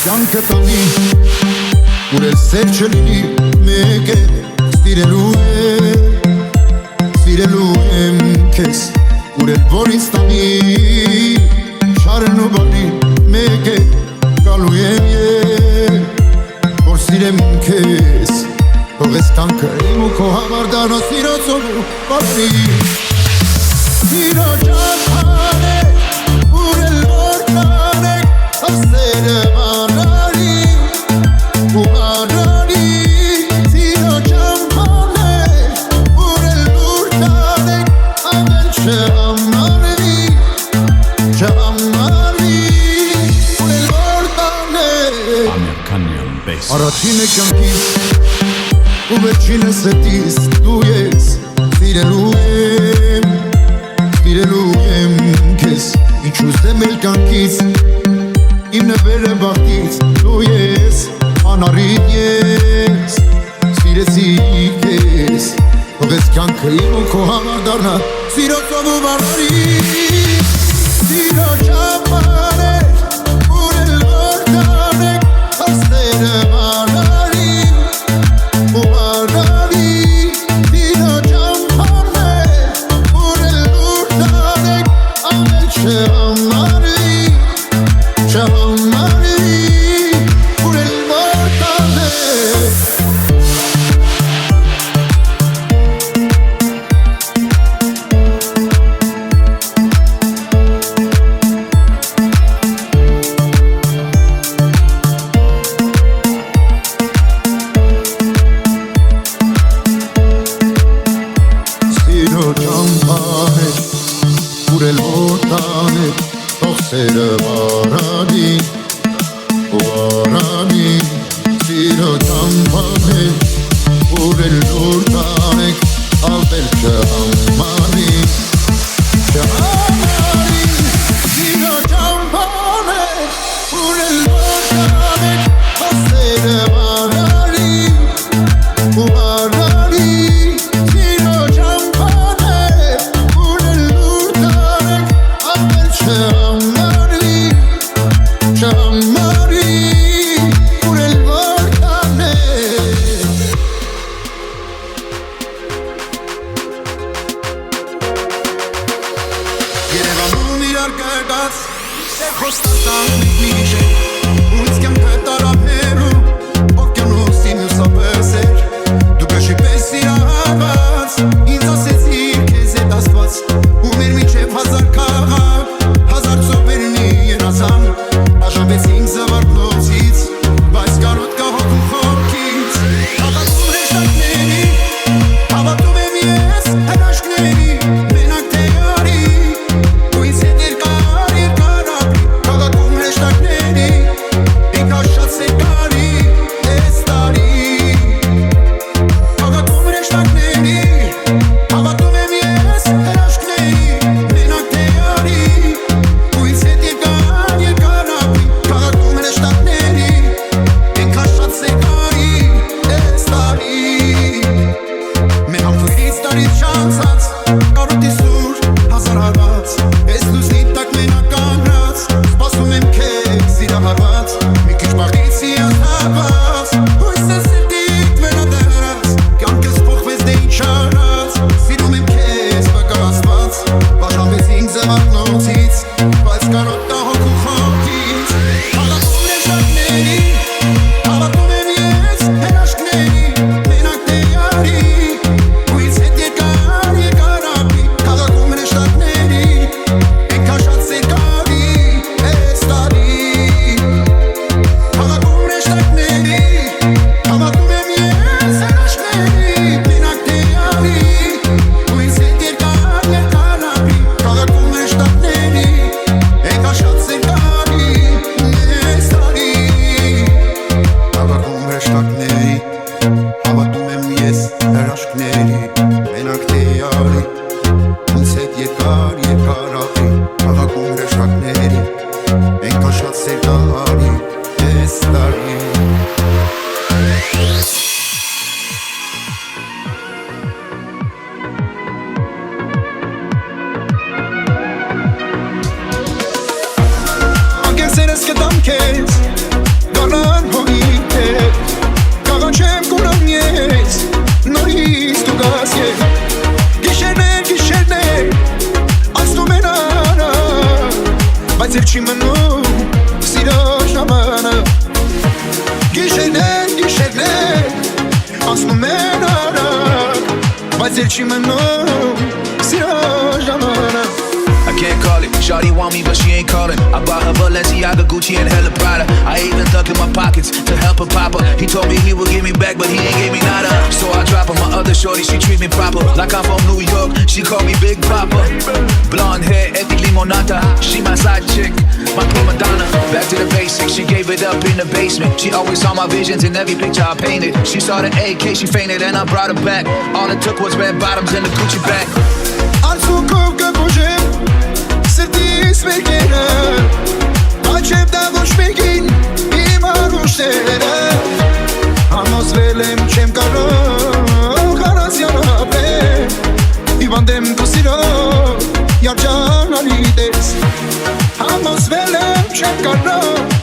Կյանքը տանի, ուր էլ սեր չլինի, մեկ է սիրելու եմ քեզ, ուր էլ որ ինձ տանի, շարն ու բանի, մեկ է գալու եմ որ սիրեմ քեզ, թող ես կյանքը իմ ու քո համար դառնա սիրո ծովու բարի, սիրո ճամփան է, ուր էլ որ տանեք, սերը Առաջինը կյանքիս ու վերջինը սրտիս դու ես սիրելու եմ քեզ ինչու զեմ էլ կյանքից իմ նվերը բախտից դու ես անարիտ ես սիրեցի քեզ թող ես կյանքը իմ ու քո համար դառնա սիրո ծովու բարի սիրո ճամփան է ուր էլ որ տանեք ասերը ես հրաշքների մենակ թեյարի ինձ հետ երկար աղի աղակում հրաշքների ենք աշած սեր տարի ես տարի Անգերսերս կտամ կեզ գանան հողիք հետ կաղան չեմ կունամ ես նորից դու գաս ես գիշերներ ասնում են արա բայց էլ չի մնում սիրո ժամանը գիշերներ ասնում են արա բայց էլ չի մնում սիրո ժամանը I can't call it, shawty want me but she ain't calling. I bought her Balenciaga, Gucci and hella Prada. I even dug in my pockets to help her papa. He told me he would give me back but he ain't gave me nada. So I drop her my other shorty, she treat me proper. Like I'm from New York, she call me Big Papa. Blonde hair, Eddie Limonata. She my side chick, my prima donna. Back to the basics, she gave it up in the basement. She always saw my visions in every picture I painted. She saw the AK, she fainted and I brought her back. All it took was red bottoms and a Gucci bag. Սրտիս մեկերը Աչև դա ոչ մեկին իմ արուշները Համոզվել եմ չեմ կարող առանց յանապել Հիվանդեմ քո սիրո երջանալի տես Համոզվել եմ չեմ կարող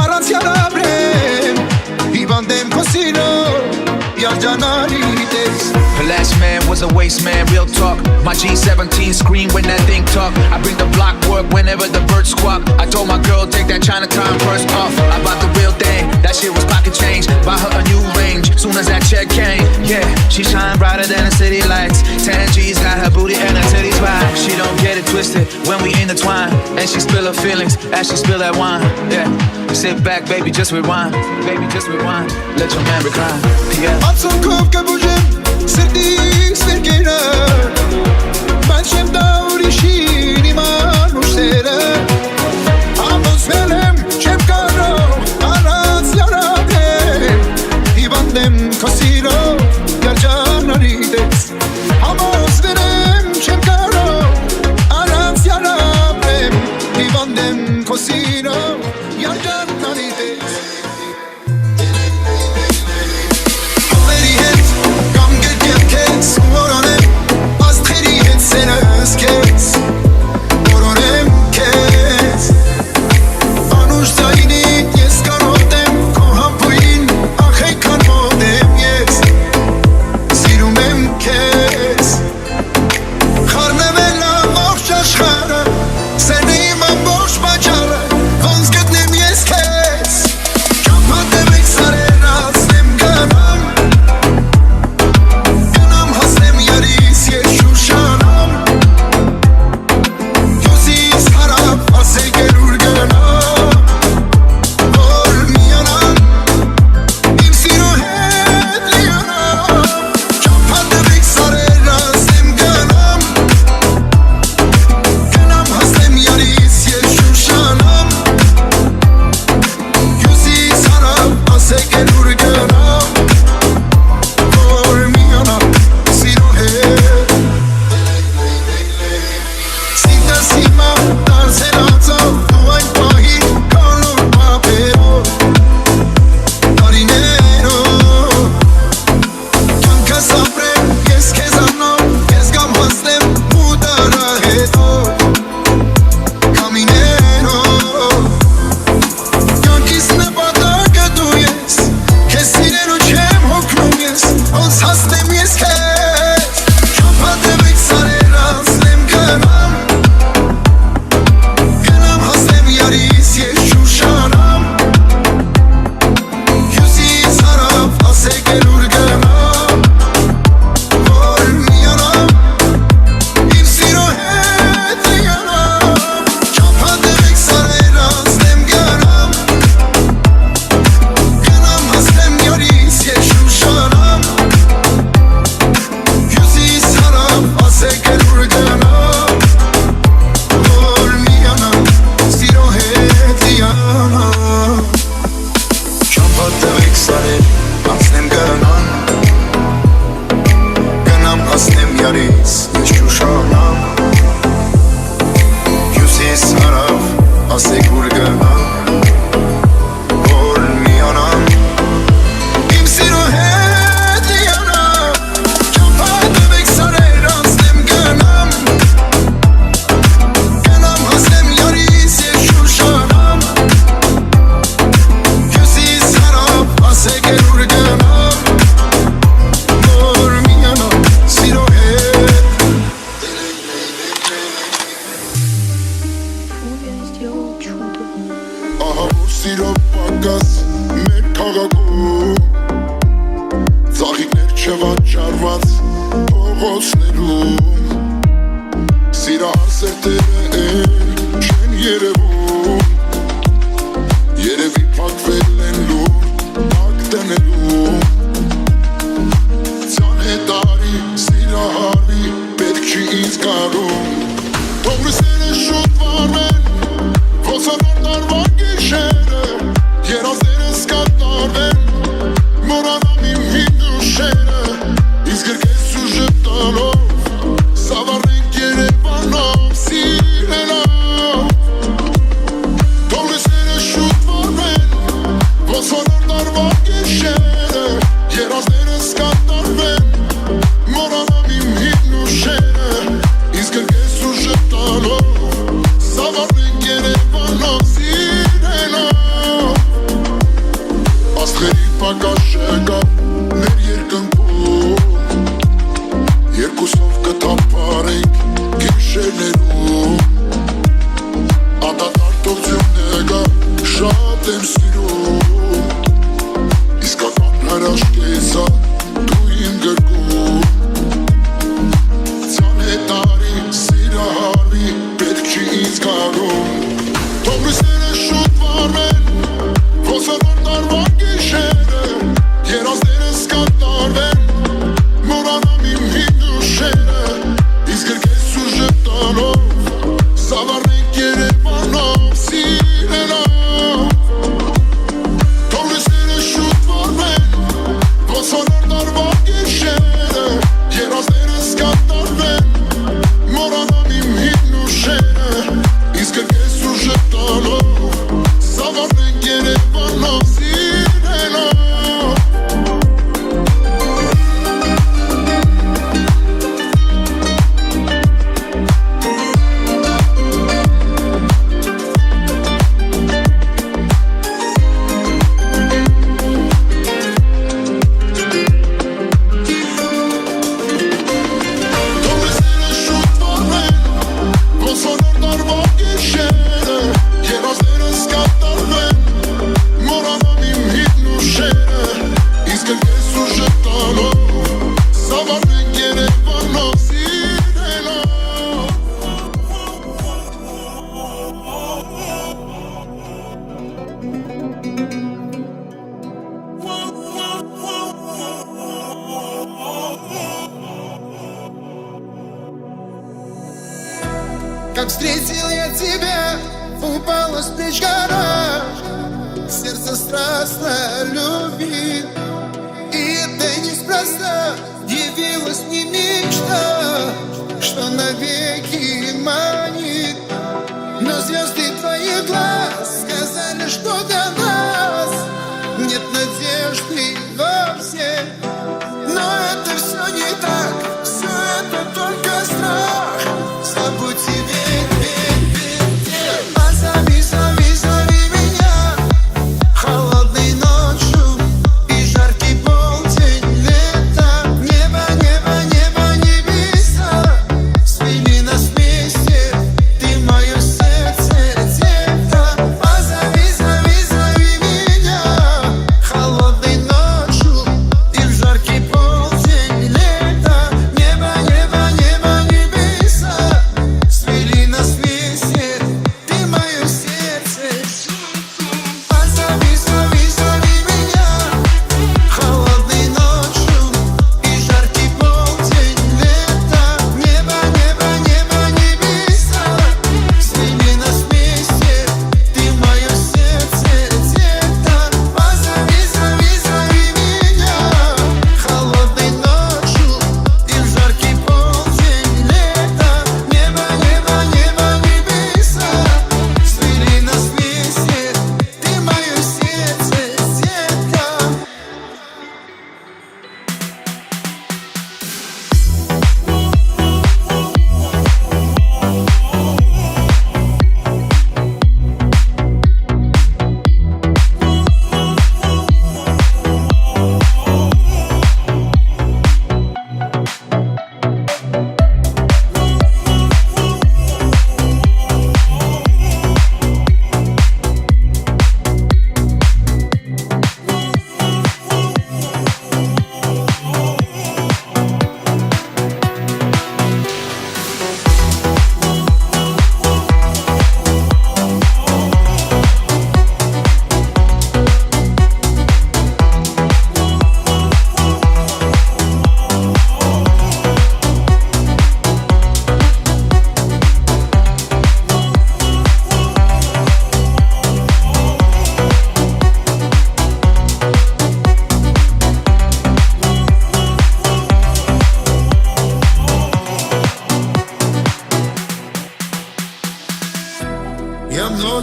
առանց յանապել Հիվանդեմ քո սիրո երջանալի տես Her last man was a waste man, real talk. My G17 scream when that thing talk. I bring the block work whenever the birds squawk. I told my girl take that Chinatown purse off. I bought the real thing, that shit was pocket change. Bought her a new range, soon as that check came. Yeah, she shine brighter than the city lights. 10 G's got her booty and her titties wide. She don't get it twisted when we intertwine. And she spill her feelings as she spill that wine. Yeah, sit back baby, just rewind. Baby, just rewind, let your man recline. Yeah. Սրտիս վերգերը Բայց չեմ դա ուրիշին իմ անուշերը Ամոզվել եմ չեմ կարող առանց յանապել Հիվանդեմ քո սիրո երջանալի տես Ամոզվել եմ չեմ կարող առանց յանապել Հիվանդեմ քո սիրո երջանալի տես Խառնվել ամբողջ աշխարհը Սերնի իմ ամբողջ բաճարը Ոնց Չվաճառված փողոցներում սիրահար սերտերը չեն երևում Երևի փակվել են լուր տակ տնելու Ձանհետարի սիրահարի պետք չի ինձ կարում Թող լույսերը շուտ վառվեն ոսանոր տարվա գիշերը երազներս կատարվեն Մորանամ իմ հին ուշերը Իսկ գրկես ուժը տալով Սավառենք Երևանով Սիրելով Թող լույսերը շուտ վառվեն Ոսանոր տարվա գիշերը Երազներս կատարվեն Մորանամ իմ հին ուշերը Իսկ գրկես ուժը տալով Սավառենք Երևանով Սիրելով Աստղերի պակաշը կա մեր երկնքում Երկուսով կտապարենք գիշերներում Անդադարտողությունն կա շատ եմ սիրում Իսկական հրաշք եզա դու իմ գրկում Ձանհետարի սիրահարի պետք չի ինձ կարում Թող լույսերը շուտ վառվեն ոսանոր տարվա գիշերը երազներս կատարվեն Մորանամ իմ հին ուշերը Իսկ գրկես ուժը տալով Սավառենք Երևանով Սիրելով Թող լույսերը շուտ վառվեն ոսանոր տարվա գիշերը երազներս կատարվեն Մորանամ իմ հին ուշերը Իսկ գրկես ուժը տալով Սավառենք Երևանով Սիրելով Как встретил я тебя, упала с плеч гора Сердце страстно любит И это неспроста явилась мне мечта Что навеки манит Но звезды твоих глаз сказали, что для нас Нет надежды вовсе Но это все не так, все это только страх Забудьте Зови меня холодной ночью и жаркий полдень лета Небо, небеса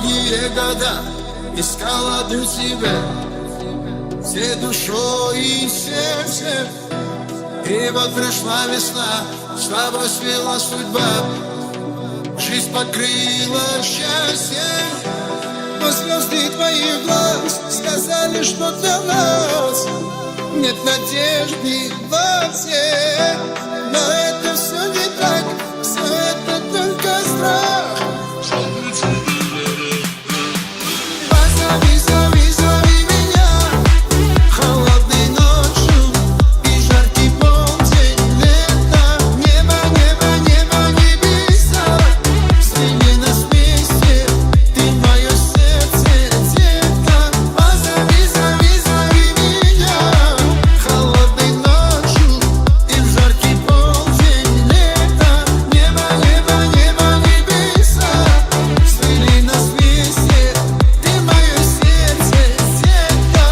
Многие года искал одну себя, всей душой и сердцем. И вот пришла весна, слабо свела судьба, жизнь покрыла счастьем. Но звезды твоих глаз сказали, что для нас нет надежды во всех. Но это все не так, все это только страх. Позови, зови, зови меня холодной ночью и жаркий полдень лета. Небо, небо, небо, небеса, свели нас вместе, ты мое сердце, детка. Позови, зови, зови меня холодной ночью и в жаркий полдень лета. Небо, небо, небо, небеса, свели нас вместе, ты мое сердце, детка.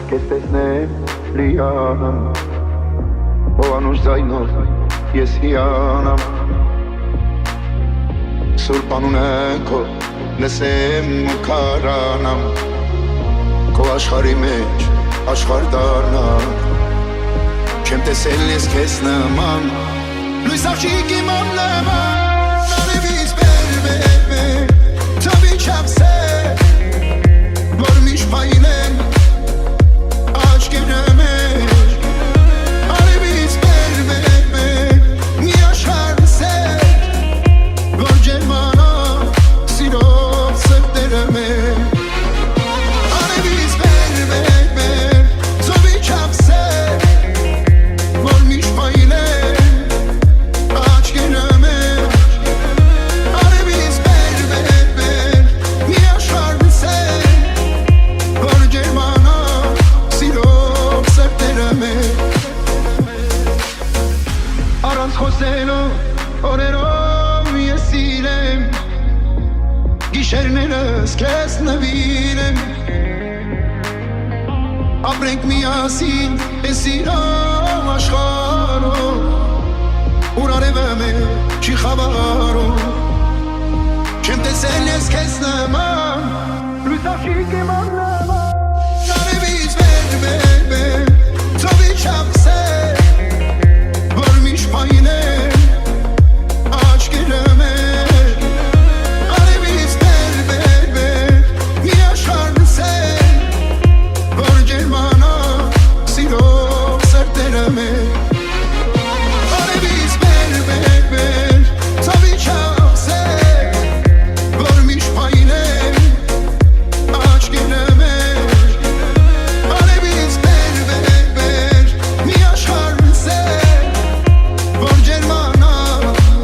Քեզ տեսնեմ լիանամ, Հովանուշ ձայնով ես հիանամ, Սուրբ անունը քո լսեմ ու քարանամ, Քո աշխարհի մեջ աշխարհ դառնամ, Չեմ տեսել ես քեզ նման, Լույս աղջիկ իմ աննման, Արևից բերվեմ, թվի չափսեմ, Որ միշտ փայլեմ աչքերը մեջ, Արևից բերվեմ, մի աշխարհ սեր, Որ ջերմանա սիրով սրտերը մեջ, Արևից բերվեմ, թվի չափսեմ, Որ միշտ փայլեմ աչքերը մեջ, Արևից բերվեմ, մի աշխարհ սեր, խոսելով օրերով ես սիրեմ Գիշերներս քեզ նվիրեմ Ապրենք միասին այս սիրով աշխարհով Ուր արևը մեր չի խավարում Չեմ տեսել ես քեզ նման Լույսաշիկ եմ աննման Արևից վեր Ծովի չապսել Որ միշտ պայնել Աչքերը մեր Արևից վեր Մի աշխարհ նսել Որ ջերմանա Սիրով սրտերը մեր Արևից վեր Ծովի չապսել Որ միշտ պայնել Աչքերը մեր Արևից վեր Մի աշխարհ նսել Որ ջերմանա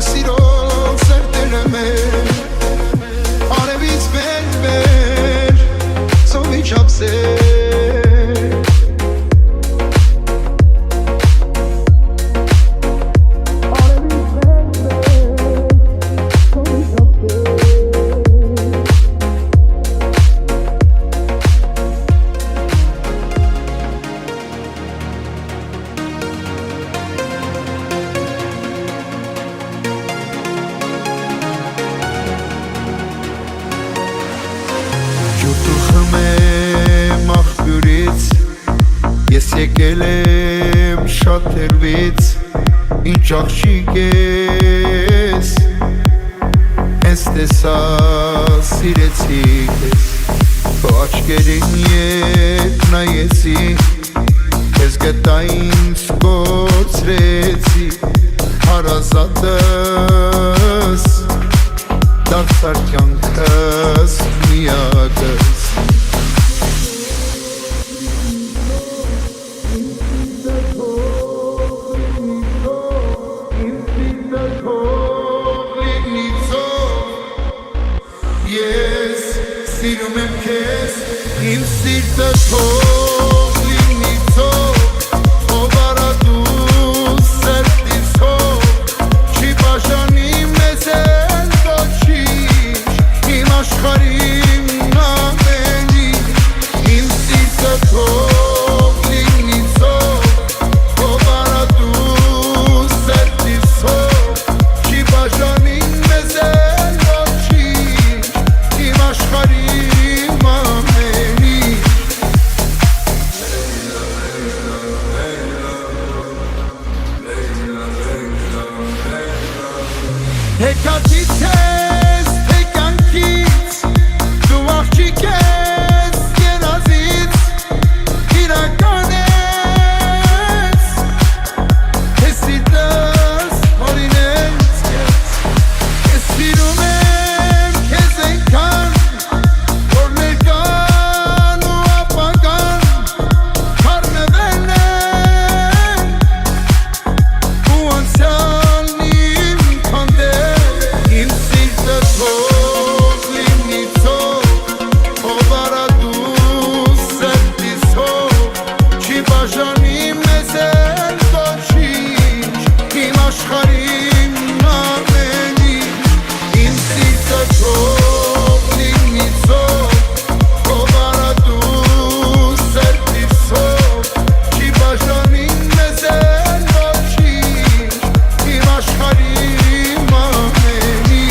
Սիրով սրտերը մեր Արևից վեր Ծովի չապսել Ջուրտու խմեմ աղբյուրից Ես եկել եմ շատ հեռվից Ինչ աղջիկ ես Հենց տեսա սիրեցի քեզ Քո աչքերին ետ նայեցի Քեզ գտա ինձ կորցրեցի Հարազատս Դարձար կյանքս միակս Ես սիրում եմ քեզ Իմ սիրտը թող լինի ցող Ով արա դու սրտիս հող Չի բաժանի մեզ էլ ոչինչ Իմ աշխարհին ամենի Իմ սիրտը թող լինի ցող Ով արա դու սրտիս հող Չի բաժանի մեզ էլ ոչինչ Իմ աշխարհին ամենի Հեքաթից ես, հեկանքից Դու աղջիկ ես, երազից Իրական ես Ես սիրտս հորինեց ես Ես սիրում եմ քեզ այնքան Որ ներկան ու ապագան Խառնվել են Ու անցյալն իմ հանդեպ Իմ սիրտը թող լինի ցող Ով արա դու սրտիս հող Չի բաժանի մեզ էլ ոչինչ Իմ աշխարհին ամենի Իմ սիրտը թող լինի ցող Ով արա դու սրտիս հող Չի բաժանի մեզ էլ ոչինչ Իմ աշխարհին ամենի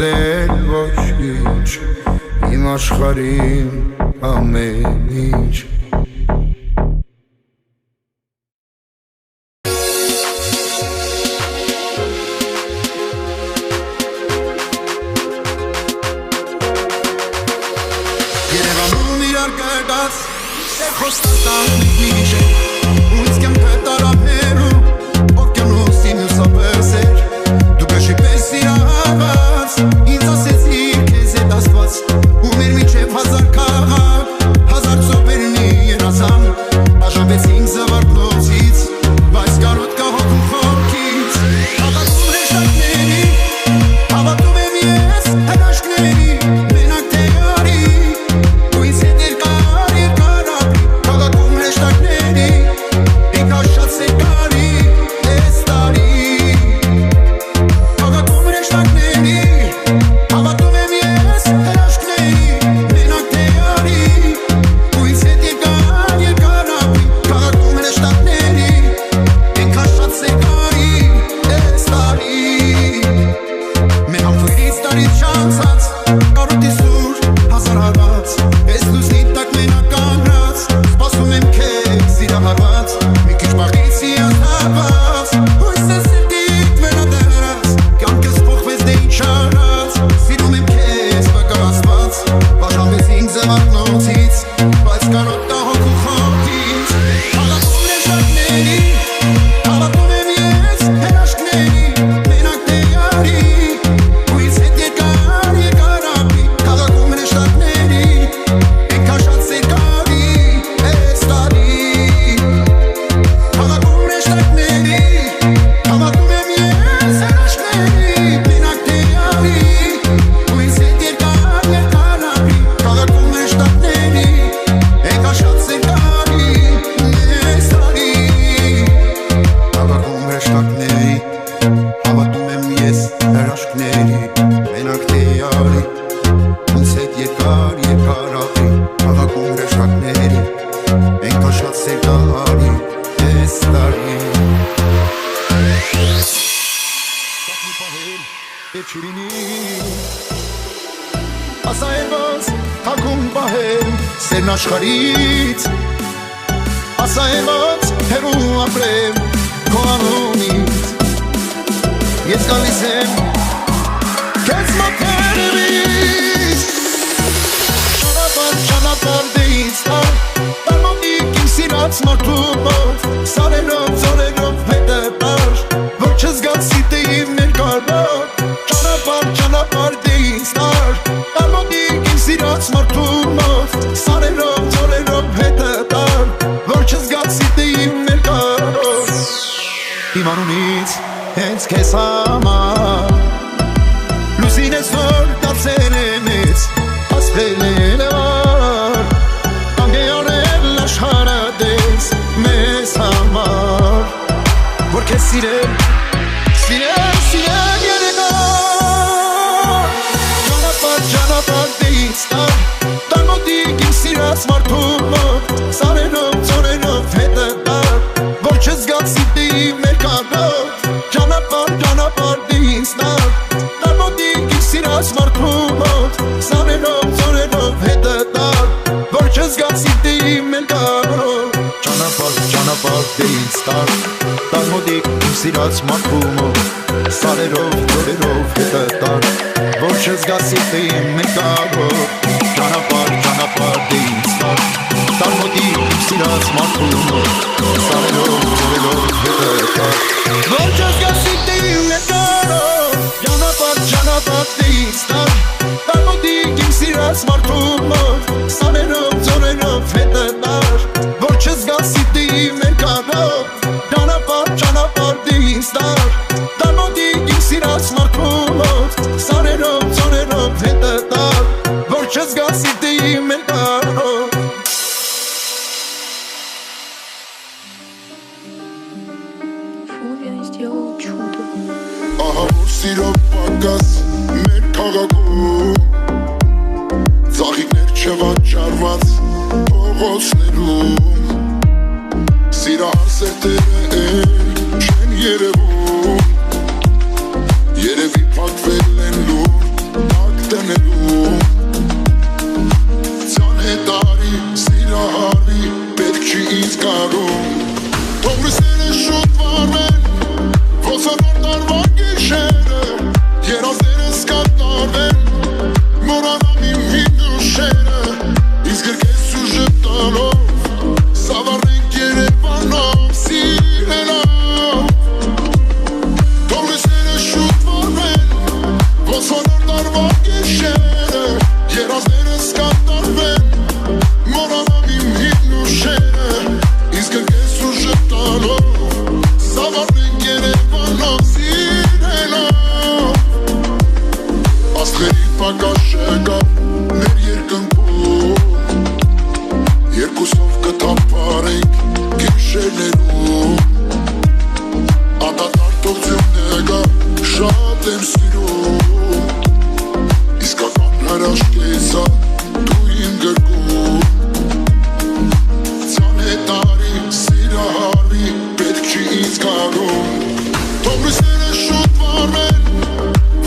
կորզել ոչինչ Իմ աշխարհին ամեն ինչ Երևանում իրար կգած Սեր խոստատան միշ է Ույց կեմ կտարապերու Ովկյանուս ինուսապես էր Դու կշի պես իրավաց Ինձ ասեցիր կեզ է դասված Ու մեր միջև հազար կաղակ Հազար ծոպերնի երազան Աժանվեցինք զվարդնոցից Բայց կարոտ կա հոգում խոքից Հավատում հեշտակների Հավատում եմ ես հրաշքների Մենակ թե արի Ու ինձ հետ երկար երկարապի Քաղաքում հեշտակների Ինք աշած երկարի Ես տարի Քաղաքում հեշտակների Հավատում եմ ես հրաշքների Մենակ թե արի Ու ինձ հետ երկար երկարապի Քաղաքում հեշտակների Ինք աշած երկարի Ես տարի Մեր համբույրից տարից շանցած Կարոտի սուր հազար հարված Ես լուսնի տակ մենակ կանգնած Սպասում եմ քեզ սիրահարված Մի քիչ բաղից հիասթափված Հույս է սրտիդ վերադարձ Կյանքս փոխվեց դե ինչ արած Սիրում եմ քեզ վկայացված Բաժանվեցինք զվարթնոցից Բայց կարոտ տա հոգու խոքից Հավատում հեշտակների Հավատում եմ ես հրաշքների Մենակ թե արի Ու ինձ հետ երկար երկարապի Քաղաքում հեշտակների Ինք աշած երկարի Ես տարի Քաղաքում հեշտակների Հավատում եմ ես հրաշքների Մենակ թե արի Ու ինձ հետ երկար երկարապի Քաղաքում հեշտակների Ինք աշած երկարի Ես տարի Քաղաքում հեշտակների Հավատում եմ ես հրաշքների Մենակ թե արի Ինձ հետ երկար երկարապի Քաղաքում հեշտակների Ենք աշած երկարի Ես տարի Սակնի պահել Եվ չիրինի Ասա էր ոնց թակում պահել Սերն աշխարից Ասա էր ոնց հեռու ապրեմ Քո անունից Ես գալիս եմ Քեզ մոտերևից Ճանապարհ դե ինձ տար Տարմոնիկ իմ սիրած մարդու մոտ Սարերով, ձորերով հետը տար Որ չզգաց սիտե իմ ներկարով Ճանապարհ դե ինձ տար Տարմոնիկ իմ սիրած մարդու մոտ Սարերով, ձորերով հետը տար Որ չզգաց սիտե իմ ներկարով Իմ անունից հենց քեզ համար Լուսին ես որ դարձել է մեծ Ասվել է լավար Անգ է արել աշխարհը դες մեզ համար Որ քեզ սիրել երեկար Ճանապարհ դե ինձ տար Տարմոդիկ իմ սիրած մարդու մոտ Սարերով, ձորերով հետը տար Որ չզգաց սիտե իմ ներկարով Ճանապարհ դե ինձ տար Տարմոդիկ իմ սիրած մարդու մոտ Սարերով, ձորերով հետը տար Որ չզգաց սիտե իմ ներկարով Ճանապարհ դե ինձ տար Տարմոդիկ իմ սիրած մարդու մոտ Սարերով, ձորերով հետը տար Որ չզգաց սիտե իմ ներկարով Ճանապարհ դե ինձ տար Տարմոդիկ իմ սիրած մարդու մոտ Սարերով, ձորերով հետը տար Որ չզգաց սիտե իմ ներկարով Ճանապարհ դե ինձ տար Տարմոդիկ իմ սիրած մարդու մոտ Սարերով, ձորերով հետը տար Որ չզգաց սիտե իմ ներկարով Ճանապարհ դե ինձ տար Տարմոդիկ իմ սիրած մարդու մոտ Սարերով, ձորերով հետը տար Որ չզգաց սիտե իմ ներկարով Фу, я сделал чудо. Ահա որ սիրո պակաս մեր քաղաքում Ծաղիկներ չվաճառված փողոցներում Սիրահար սերտերը չեն երևում Երևի փակվել են լուր շեկա մեր երկնքում երկուսով կթափարենք գիշերներում անդադարտողություն նեգա շատ եմ սիրում իսկական հրաշք եզա դու իմ գրկում ձյան հետարի սիրահարի պետք չի ինձ գարում թող լույսերը շուտ վառեն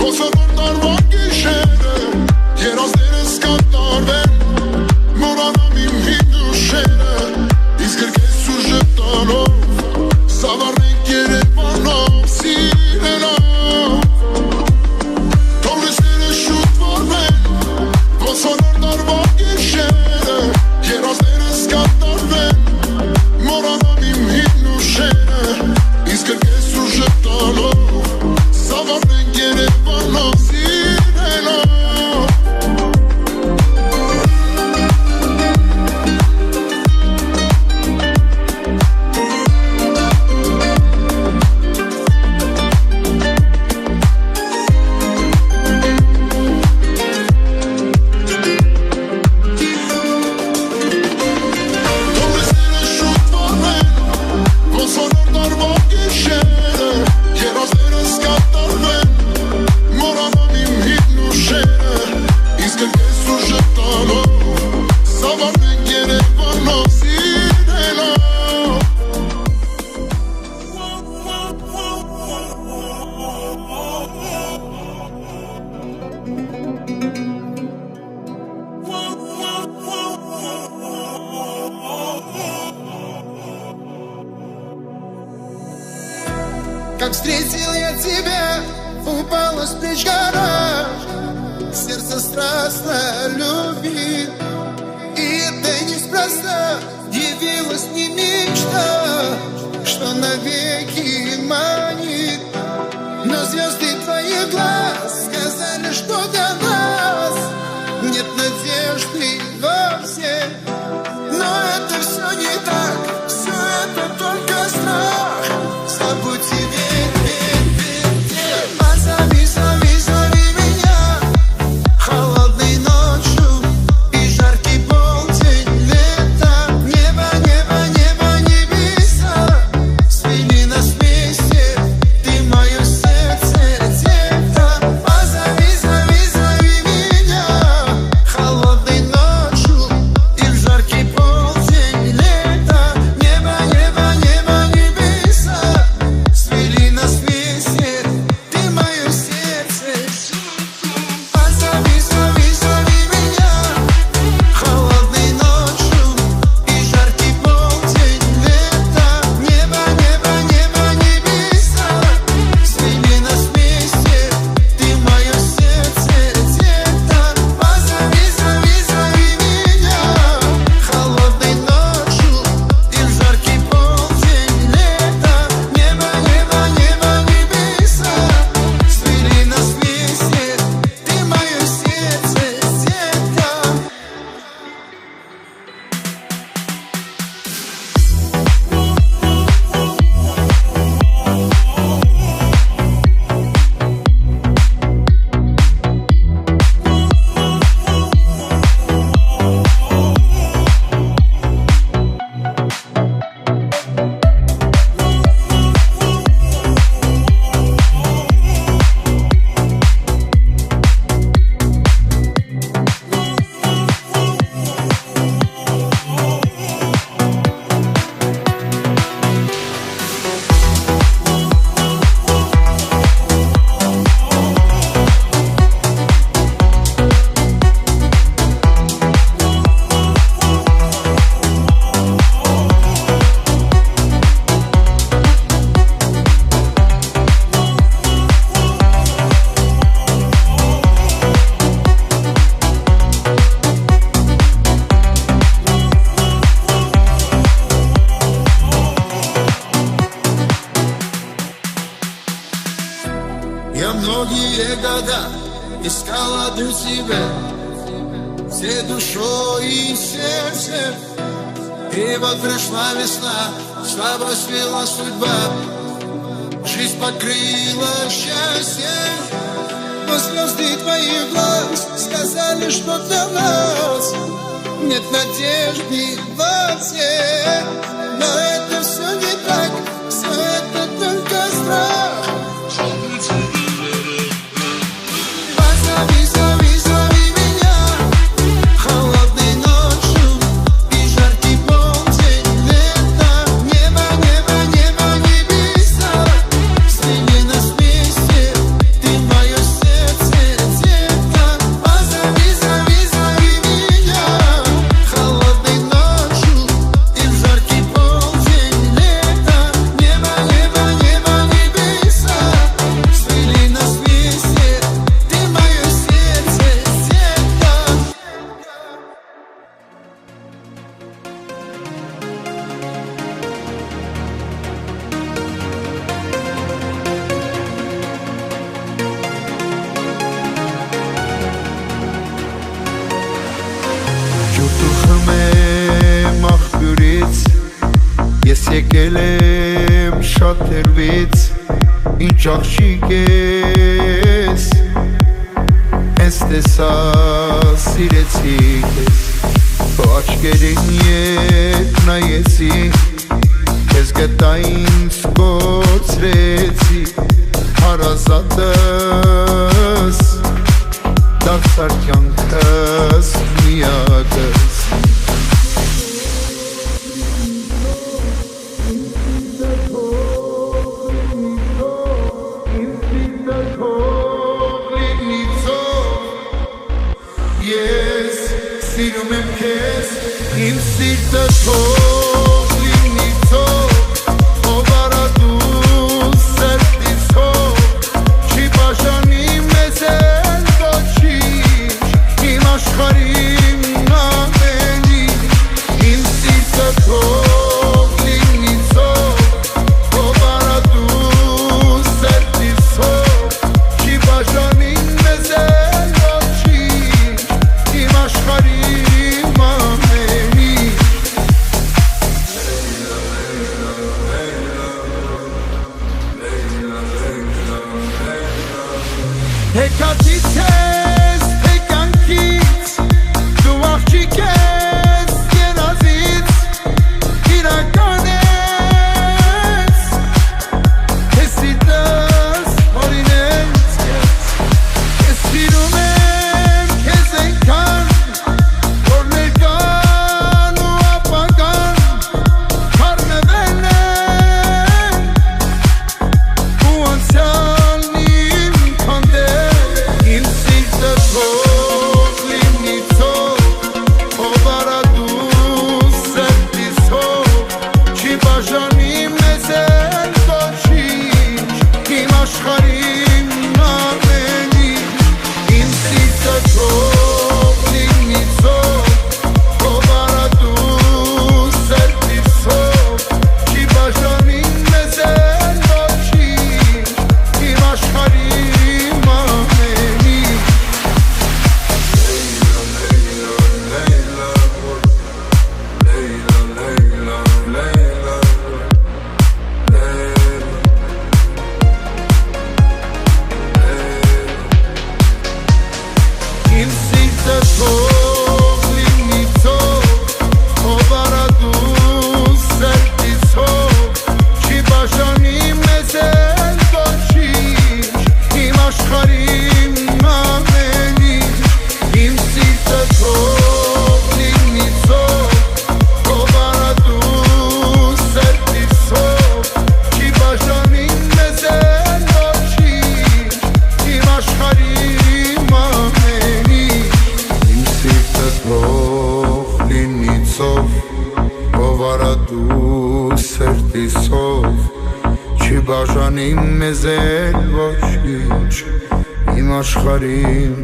ոսանոր տարվա գիշերը երազներս կատարվեն մորանամ իմ հին ուշերը իսկ գրկես ուժը տալով սավառնենք Երևանով սիրելով թող լույսերը շուտ վառեն ոսանոր տարվա գիշերը երազներս կատարվեն մորանամ իմ հին ուշերը իսկ գրկես ուժը տալով սավառնենք Երևանով սիրելով Как встретил я тебя, упала с плеч гора, сердце страстно любит. И это неспроста, явилась мне мечта, что навеки манит. Но звезды твоих глаз сказали, что для нас нет надежды вовсе. Но это все не так, все это только страх. Забудьте позови, зови, зови меня холодной ночью и жаркий полдень лета. Небо, небо, небо, небеса свели нас вместе, ты мое сердце, детка. Позови, зови, зови меня холодной ночью и в жаркий полдень лета. Небо, небо, небо, небеса свели нас вместе, ты мое сердце. Позови, зови, зови меня холодной ночью и жаркий полдень лета. Небо, небо, небо, небеса свели нас вместе, ты мое сердце, детка. Позови, зови, зови меня холодной ночью и в жаркий полдень лета. Небо, небо, небо, небеса свели нас вместе, ты мое сердце, детка. Я многие года искал одну тебя, всей душой и сердцем. И вот пришла весна, с тобой свела судьба, жизнь покрыла счастьем. Но звезды твои власть сказали, что для нас нет надежды во всех. Но это все не так, все это только страх. Позови, зови, зови меня холодной ночью и жаркий полдень лета. Небо, небо, небо, небеса, взгляни нас вместе, ты мое сердце, детка. Позови, зови, зови меня холодной ночью и в жаркий полдень лета. Небо, небо, небо, небеса, взгляни нас вместе, ты мое сердце, детка. Ջուրտուխում եմ աղբյուրից, ես եկել եմ շատ հեռվից, ինչ աղջիկ ես, ես տեսա սիրեցի քեզ, քո աչքերին ետ նայեցի, քեզ գտա ինձ կորցրեցի, հարազատս, դարձար կյանքս միակս. Ես սիրում եմ քեզ, իմ սիրտը թող լինի ցող, ով արա դու սրտից հող, չի բաժանի մեզ էլ ոչինչ, իմ աշխարհին ամենին, իմ սիրտը թող լինի ցող, ով արա դու սրտից հող, չի բաժանի մեզ էլ ոչինչ, իմ աշխարհին ամենին. Հեքաթից ես, հեկանքից, դու աղջիկ ես երազից, իրական ես, ես սիրտս հորինեց ես, ես սիրում եմ քեզ այնքան, որ ներկան ու ապագան խառնվել են, ու անցյալն իմ հանդեպ, իմ սիրտը թող լինի ցող, ով արա դու սրտից հող, չի բաժանի մեզ էլ ոչինչ, իմ աշխարհին ամենին, իմ սիրտը թող լինի ցող, ով արա դու սրտից հող, չի բաժանի մեզ էլ ոչինչ, իմ աշխարհին ամենին. Իմ սիրտը թող լինի ցող, ով արա դու սրտից հող, չի բաժանի մեզ էլ ոչինչ, իմ աշխարհին ամենին, իմ սիրտը թող լինի ցող, ով արա դու սրտից հող, չի բաժանի մեզ էլ ոչինչ, իմ աշխարհին ամենին, իմ սիրտը թող լինի ցով, ով արա դու սրտից հող, չի բաժանի մեզ էլ ոչինչ, իմ աշխարհին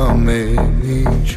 ամեն ինչ.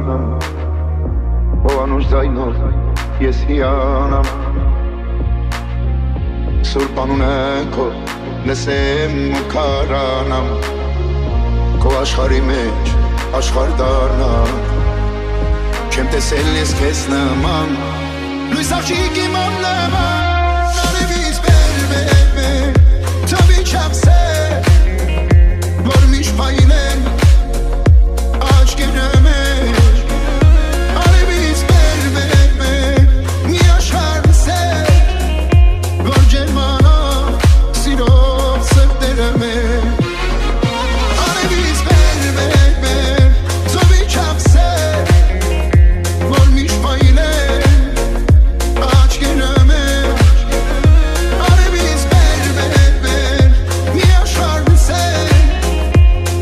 անամ ով անուշ ձայնով ես հիանամ Սուրբ անունը քո լսեմ ու քարանամ Քո աշխարհի մեջ աշխարհ դառնամ Չեմ տեսել ես քեզ նման Լույս աղջիկ իմ աննման Արևից բերվեր Թվի չափսեր Որ միշտ պայնեն Աչքերը մեր Արևից բերվեր Մի աշխարհ սեր Որ ջերմանա Սիրով սրտերը մեր Արևից բերվեր Թվի չափսեր Որ միշտ պայնեն Աչքերը մեր Արևից բերվեր Մի աշխարհ սեր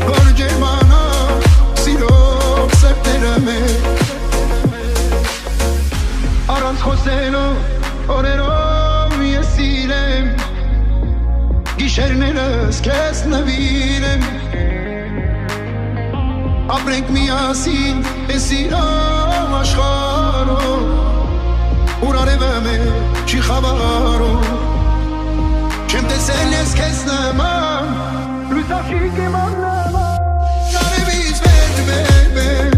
Որ ջերմանա Սիրով սրտերը մեր Առանց խոսելու օրերով ես սիրեմ Գիշերներս քեզ նվիրեմ Ապրենք միասին այս սիրով աշխարհով Ուր արևը մեր չի խավարում Չեմ տեսել ես քեզ նման Լույս աղջիկ իմ աննման Արևից բերվեր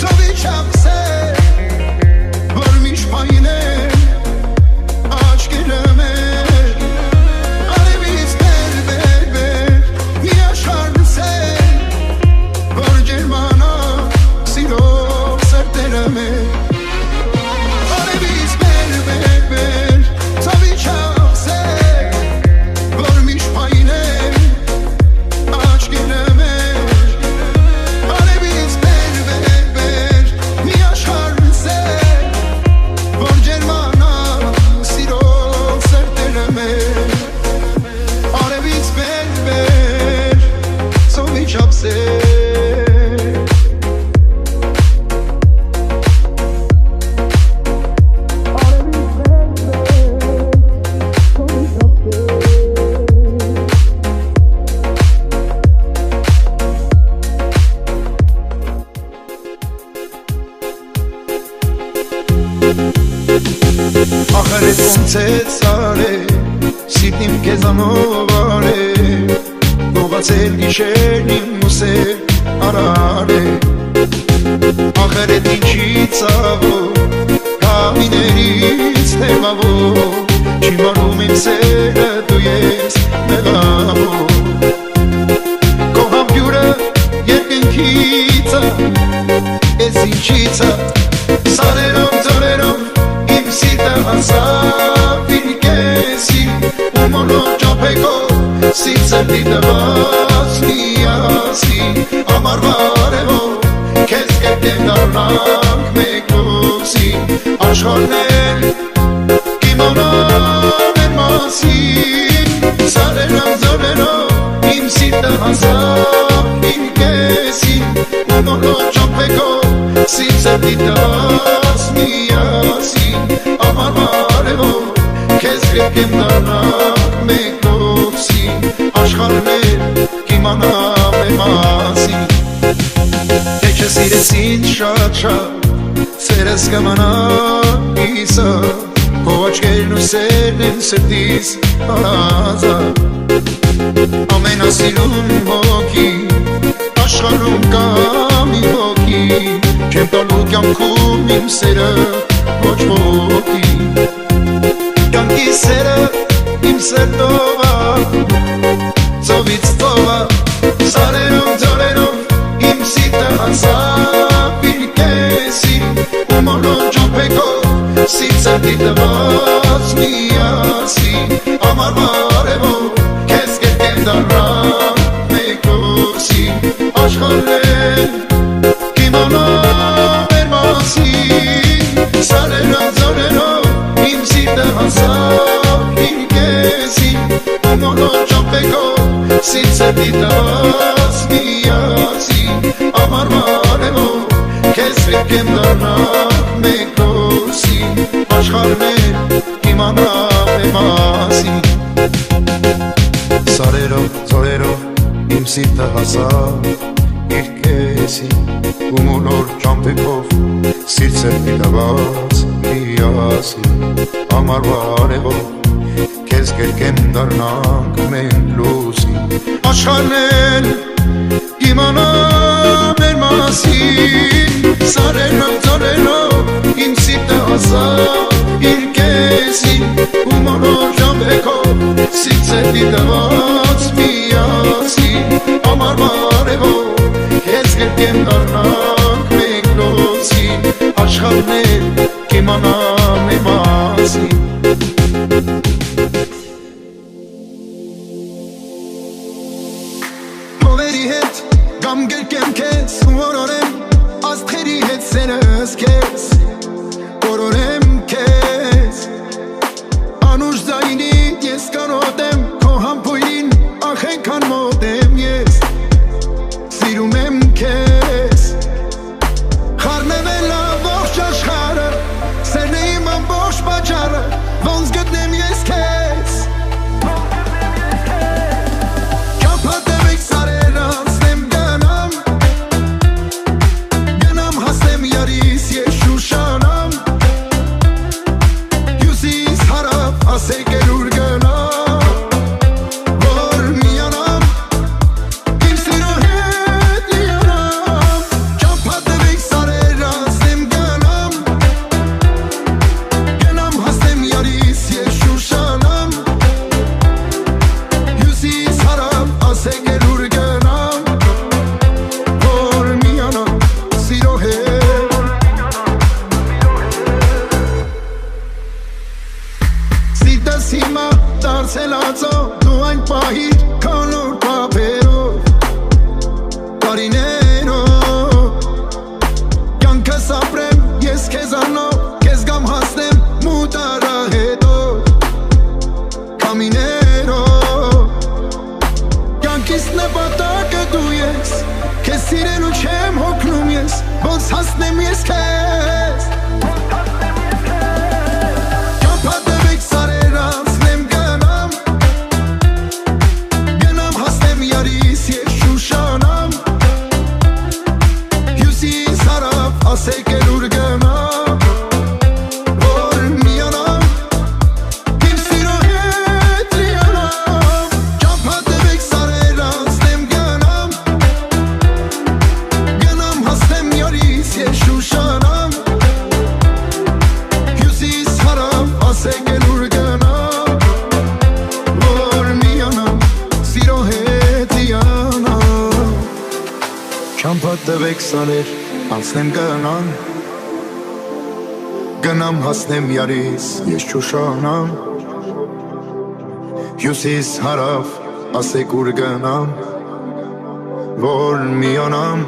Թվի չափսեր Որ միշտ պայնեն Աչքերը մեր Արևից բերվեր Մի աշխարհ սեր Որ ջերմանա Սիրով սրտերը մեր Արևից բերվեր Թվի չափսեր Որ միշտ պայնեն Աչքերը մեր Արևից բերվեր Մի աշխարհ սեր Որ ջերմանա Սիրով սրտերը մեր Արևից բերվեր Թվի չափսեր Ախր էս ոնց է ցարե Սիրտիմ քեզանով արե Գողացել գիշերն իմ ուսեր արարե Ախր էդ ինչի ցավով Կամիներից թևավով Չի մարում իմ սերը դու ես մեղավով Քո համբյուրը երկնքից է Էս ինչից է Սարերով ձորերով Իմ սիրտը հասավ իմ կեսի Ու մոլոտ ճապեկով Սիրտ սրտի տված միասին Ամառվա արևով Քեզ կերտեմ դառնանք մեկ ուսին Աշխարհներ կիմանան են մասին Սարերով ձորերով Իմ սիրտը հասավ իմ կեսին Ու մոլոտ ճապեկով Սիրտ սրտի տված միասին Ամառվա արևով Քեզ կերտեմ դառնանք մեկ ուսին Աշխարհներ կիմանան են մասին Թե չսիրեցին շատ-շատ Սերս կմանա իսա Քո աչքերն ու սերն են սրտիս հարազատ Ամենասիրուն հոգի Աշխարհում կա մի հոգի Չեմ տալու կյանքում իմ սերը ոչ ոքի Կյանքի սերը իմ սրտով է Ծովից ծով է Սարերով ձորերով իմ սիրտը հասավ իր կեսին Ու մոլոտ ճապեկով Սիրտ սրտի տված միասին Ամառվա արևով Քեզ կերտեմ դառնանք մեկ ուսին Աշխարհներ կիմանան են մասին Սարերով ձորերով իմ սիրտը հասավ իր կեսին Ու մոլոտ ճապեկով Սիրտ սրտի տված միասին Ամառվա արևով Քեզ կերտեմ դառնանք մեկ ուսին Աշխարհներ կիմանան են մասին Սարերով ձորերով իմ սիրտը հասավ իր կեսին եսի ու մոնոր ճամպեքով սիրցել մի դավաց միասին ամարվա արևով քեզ կերկեմ դառնանք մենք լուսին աշխարհն իմանա մեր մասին սարերով ծորերով իմ սիրտը ասա իր կեսին ու մոնոր ճամպեքով սիրցել մի դավաց միասին ամարվա արևով քեզ կերկեմ դառնանք մենք լուսին աշխարհն իմանա մեր մասին Հովերի հետ գամ գերկեմ քեզ որորեմ աստղերի հետ սերս քեզ որորեմ քեզ անուշ ձայնի ես կանոտեմ քո համբույրին ախ ենքան մոտ եմ ես սիրում եմ քեզ խառնվել ամբողջ աշխարհը սերն է իմ ամբողջ պատճառը ոնց գտնեմ ես քեզ Չափատևեք սարերը անցնեմ գնամ Գնամ հասնեմ յարիս ես շուշանամ Հյուսիս հարավ ասեք էլ ուր գնամ Որ միանամ Իմ սիրո հետ լիանամ Չափատևեք սարերը անցնեմ գնամ Գնամ հասնեմ յարիս ես շուշանամ Հյուսիս հարավ ասեք էլ ուր գնամ Որ միանամ սիրո հետ Սիրտս հիմա դարձել ածո դու այն պահիր քանոր պապերով տարիներով կյանքս ապրեմ ես քեզանով քեզ գամ հասնեմ մութ արահետով կամիներով կյանքիս նպատակը դու ես քեզ սիրելու չեմ հոգնում ես ոնց հասնեմ ես քեզ Չափատևեք սարեր անցնեմ գնամ Գնամ հասնեմ յարիս ես շուշանամ Հյուսիս հարավ ասեք էլ ուր գնամ Որ միանամ Իմ սիրո հետ լիանամ Չափատևեք սարեր անցնեմ գնամ Գնամ հասնեմ յարիս ես շուշանամ Հյուսիս հարավ ասեք էլ ուր գնամ Որ միանամ սիրո հետ լիանամ Չափատևեք սարեր անցնեմ գնամ Գնամ հասնեմ յարիս ես շուշանամ Հյուսիս հարավ ասեք ուր գնամ Որ միանամ